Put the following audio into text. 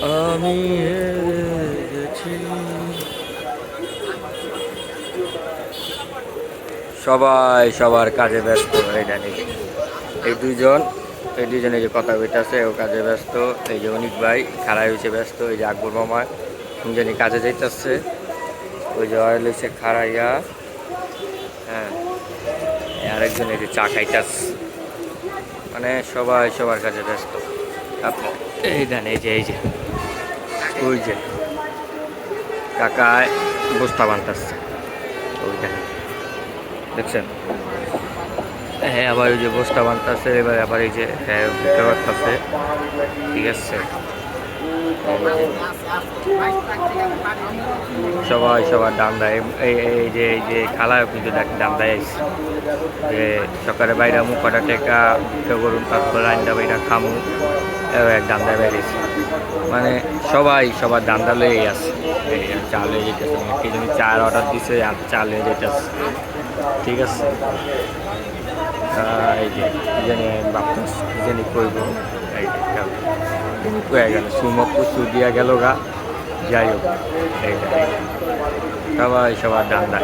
আমি হেরে গেছি। সবাই সবার কাজে ব্যস্ত। এই জানি এই দুইজনে যে কথা বলতেছে ও কাজে ব্যস্ত। এই যে অনিক ভাই খাড়াই হয়েছে ব্যস্ত। এই যে আকবর মামা জানি কাজে যাইতেছে। ওই যে অয়েল হয়েছে খাড়াইয়া। হ্যাঁ, আরেকজন এই যে চা খাইতেছে। মানে সবাই সবার কাজে ব্যস্ত। আপনি এই দেন, এই যে ওই যে কাকা বস্তা বানতেছে। ওই দেখেন, দেখছেন? হ্যাঁ, আবার ওই যে বস্তা বানতেছে। এবার আবার এই যে হ্যাঁ বিক্রি করতেছে। ঠিক আছে, সবাই সবার দাম দেয়। এই যে খালায় কিন্তু দাম দেয় যে সকালে বাইরে মুখ কটা টেকা বিক্রি করুন, তারপর রান্না বাইরা খামু, এক দাম দেয় বেরিয়েছে। মানে সবাই সবার দান্দা লয়েই আছে। এই চাল হয়ে যেতেছে, কি জানি চার অর্ডার দিছে আর চাল হয়ে যেতেছে। ঠিক আছে, এই যে কি জানি ভাবতেছি কি জানি করব। এই কয়ে গেল সুমকু সুদিয়া গেল গা। যাই হোক, এইটা সবাই সবার দান্দা।